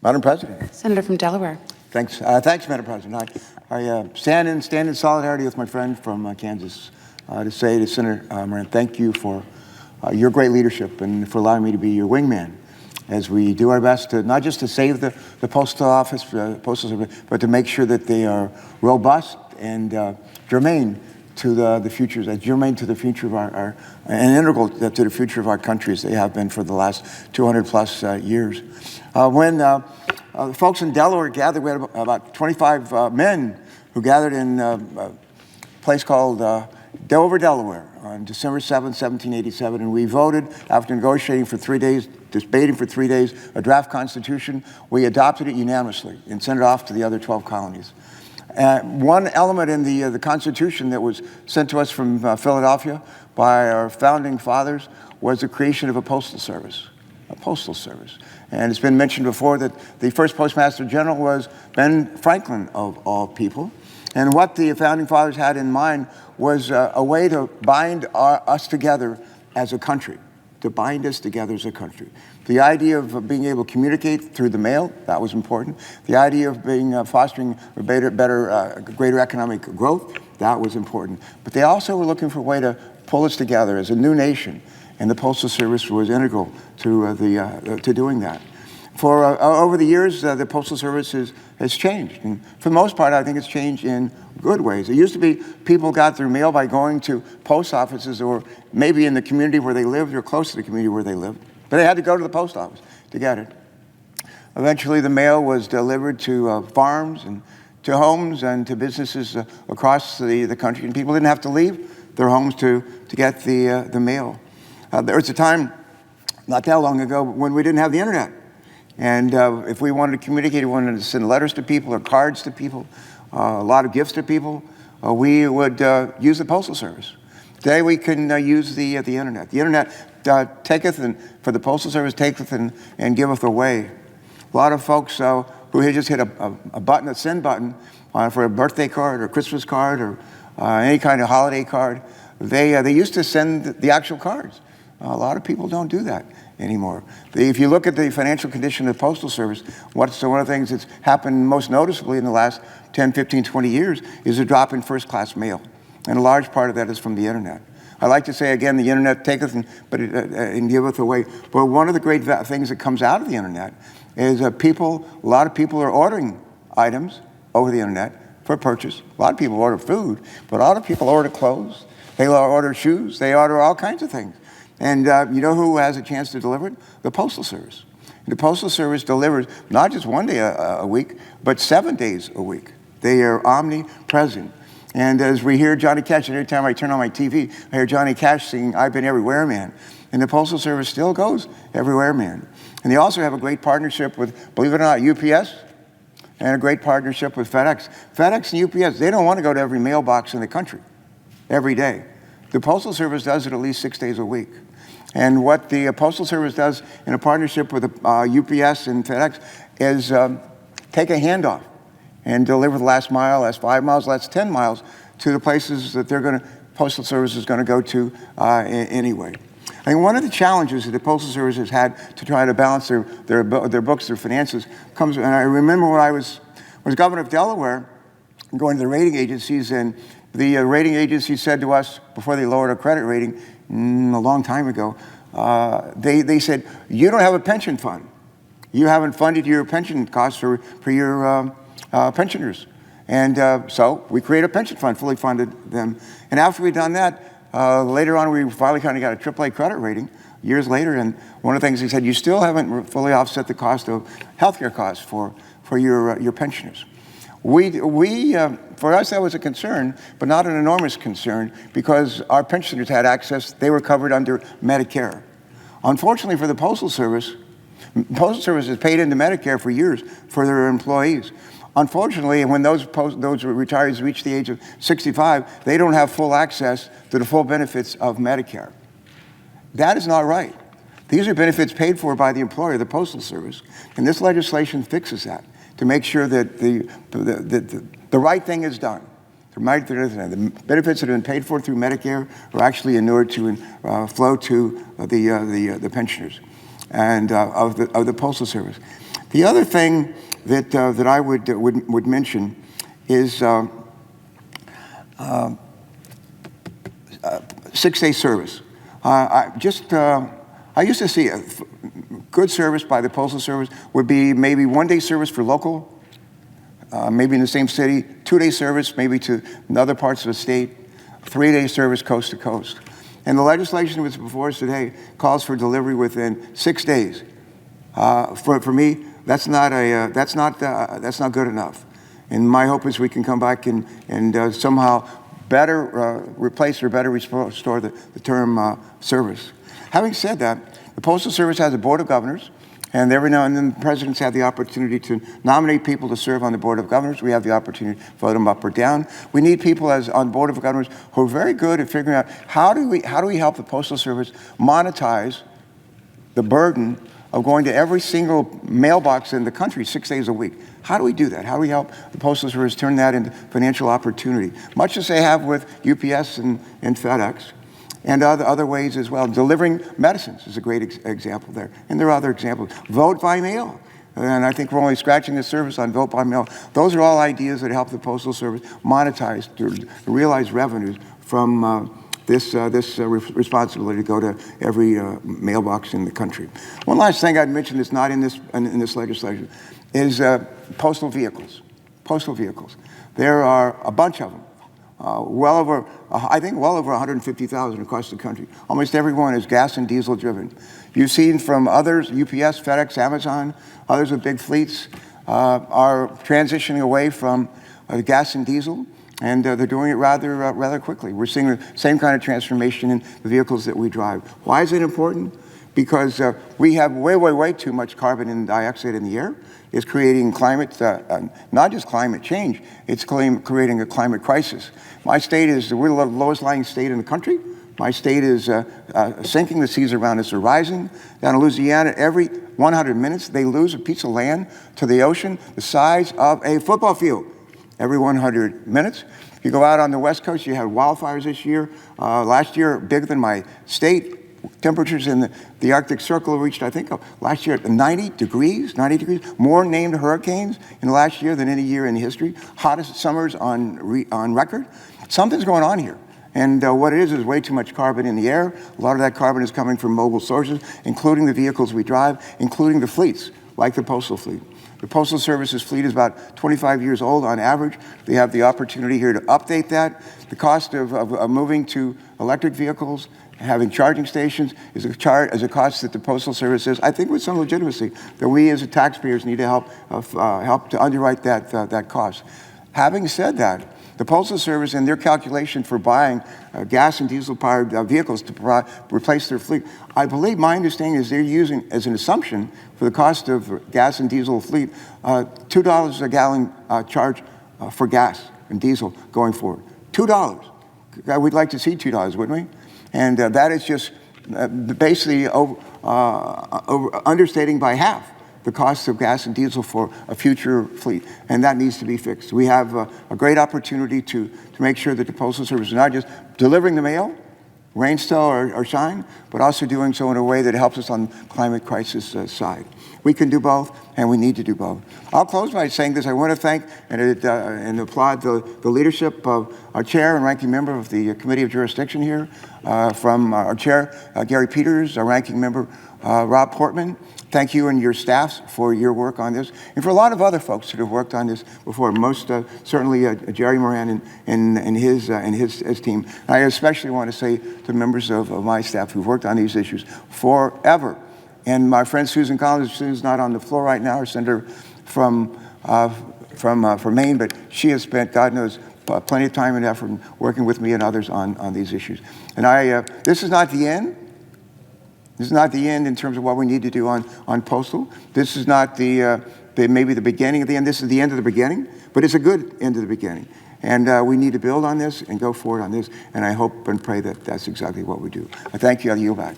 Madam President. Senator from Delaware. Thanks, Madam President. I stand in solidarity with my friend from Kansas to say to Senator Moran, thank you for your great leadership and for allowing me to be your wingman as we do our best to not just to save the postal office, postal service, but to make sure that they are robust and germane to the future, germane to the future of our and integral to the future of our country as they have been for the last 200 plus years. When the folks in Delaware gathered, we had about 25 men who gathered in a place called Dover, Delaware on December 7, 1787, and we voted after negotiating for 3 days, debating for 3 days, a draft constitution. We adopted it unanimously and sent it off to the other 12 colonies. One element in the Constitution that was sent to us from Philadelphia by our founding fathers was the creation of a postal service. And it's been mentioned before that the first Postmaster General was Ben Franklin, of all people. And what the founding fathers had in mind was a way to bind us together as a country, to bind us together as a country. The idea of being able to communicate through the mail, that was important. The idea of being fostering greater economic growth, that was important. But they also were looking for a way to pull us together as a new nation, and the Postal Service was integral to doing that. For over the years, the Postal Service has changed. And for the most part, I think it's changed in good ways. It used to be people got their mail by going to post offices or maybe in the community where they lived or close to the community where they lived. But they had to go to the post office to get it. Eventually, the mail was delivered to farms and to homes and to businesses across the country. And people didn't have to leave their homes to get the mail. There was a time, not that long ago, when we didn't have the internet. And if we wanted to communicate, we wanted to send letters to people or cards to people, a lot of gifts to people, we would use the Postal Service. Today we can use the internet. The internet taketh and for the Postal Service taketh and giveth away. A lot of folks who had just hit a button, a send button, for a birthday card or Christmas card or any kind of holiday card, they used to send the actual cards. A lot of people don't do that anymore. If you look at the financial condition of the Postal Service, one of the things that's happened most noticeably in the last 10, 15, 20 years is a drop in first-class mail. And a large part of that is from the internet. I like to say, again, the internet taketh and giveth away. But one of the great things that comes out of the internet is a lot of people are ordering items over the internet for purchase. A lot of people order food, but a lot of people order clothes. They order shoes. They order all kinds of things. And you know who has a chance to deliver it? The Postal Service. And the Postal Service delivers not just one day a week, but 7 days a week. They are omnipresent. And as we hear Johnny Cash, every time I turn on my TV, I hear Johnny Cash singing, "I've Been Everywhere Man." And the Postal Service still goes everywhere, man. And they also have a great partnership with, believe it or not, UPS, and a great partnership with FedEx. FedEx and UPS, they don't want to go to every mailbox in the country every day. The Postal Service does it at least 6 days a week. And what the Postal Service does in a partnership with UPS and FedEx is take a handoff and deliver the last mile, last 5 miles, last 10 miles to the places that Postal Service is going to go to anyway. I think one of the challenges that the Postal Service has had to try to balance their books, their finances, comes, and I remember when I was governor of Delaware, going to the rating agencies, and the rating agencies said to us, before they lowered our credit rating, a long time ago, they said, you don't have a pension fund. You haven't funded your pension costs for your pensioners. And so we created a pension fund, fully funded them. And after we'd done that, later on we finally kind of got a AAA credit rating years later. And one of the things they said, you still haven't fully offset the cost of healthcare costs for your pensioners. For us, that was a concern, but not an enormous concern, because our pensioners had access. They were covered under Medicare. Unfortunately for the Postal Service has paid into Medicare for years for their employees. Unfortunately, when those retirees reach the age of 65, they don't have full access to the full benefits of Medicare. That is not right. These are benefits paid for by the employer, the Postal Service, and this legislation fixes that, to make sure that the right thing is done. The benefits that have been paid for through Medicare are actually inured to flow to the pensioners. and of the Postal Service. The other thing that I would mention is 6-day service. I used to see a good service by the Postal Service would be maybe 1-day service for local, maybe in the same city, 2-day service maybe to other parts of the state, 3-day service coast to coast. And the legislation that's before us today calls for delivery within 6 days. For me, that's not good enough. And my hope is we can come back and somehow better replace or better restore the term service. Having said that, the Postal Service has a board of governors, and every now and then the presidents have the opportunity to nominate people to serve on the board of governors. We have the opportunity to vote them up or down. We need people on board of governors who are very good at figuring out how do we help the Postal Service monetize the burden of going to every single mailbox in the country 6 days a week. How do we do that? How do we help the Postal Service turn that into financial opportunity? Much as they have with UPS and FedEx, and other ways as well. Delivering medicines is a great example there. And there are other examples. Vote by mail. And I think we're only scratching the surface on vote by mail. Those are all ideas that help the Postal Service monetize, to realize revenues from this responsibility to go to every mailbox in the country. One last thing I'd mention that's not in this legislation is postal vehicles. Postal vehicles. There are a bunch of them. Well over 150,000 across the country. Almost everyone is gas and diesel driven. You've seen from others, UPS, FedEx, Amazon, others with big fleets are transitioning away from gas and diesel, and they're doing it rather quickly. We're seeing the same kind of transformation in the vehicles that we drive. Why is it important? Because we have way too much carbon dioxide in the air. It's creating climate, not just climate change, it's creating a climate crisis. My state we're the lowest lying state in the country. My state is sinking, the seas around us are rising. Down in Louisiana, every 100 minutes, they lose a piece of land to the ocean the size of a football field. Every 100 minutes. You go out on the West Coast, you had wildfires this year. Last year, bigger than my state. Temperatures in the Arctic Circle reached, I think, last year 90 degrees, more named hurricanes in the last year than any year in history. Hottest summers on record. Something's going on here. And what it is way too much carbon in the air. A lot of that carbon is coming from mobile sources, including the vehicles we drive, including the fleets, like the postal fleet. The Postal Service's fleet is about 25 years old on average. They have the opportunity here to update that. The cost of moving to electric vehicles, having charging stations is a cost that the Postal Service says, I think with some legitimacy, that we as taxpayers need to help to underwrite that cost. Having said that, the Postal Service and their calculation for buying gas and diesel-powered vehicles to replace their fleet, I believe my understanding is they're using as an assumption for the cost of gas and diesel fleet, $2 a gallon charge for gas and diesel going forward. $2. We'd like to see $2, wouldn't we? And that is just basically understating by half the cost of gas and diesel for a future fleet, and that needs to be fixed. We have a great opportunity to make sure that the Postal Service is not just delivering the mail, rain, snow, or shine, but also doing so in a way that helps us on the climate crisis side. We can do both, and we need to do both. I'll close by saying this. I want to thank and applaud the leadership of our chair and ranking member of the Committee of Jurisdiction here, from our chair, Gary Peters, our ranking member, Rob Portman. Thank you and your staffs for your work on this, and for a lot of other folks that have worked on this before. Most certainly Jerry Moran and his team. I especially want to say to the members of my staff who've worked on these issues forever. And my friend Susan Collins, Susan's not on the floor right now, our senator from Maine, but she has spent, God knows, plenty of time and effort working with me and others on these issues. And this is not the end. This is not the end in terms of what we need to do on postal. This is not maybe the beginning of the end. This is the end of the beginning, but it's a good end of the beginning. And we need to build on this and go forward on this. And I hope and pray that that's exactly what we do. I thank you. I'll yield back.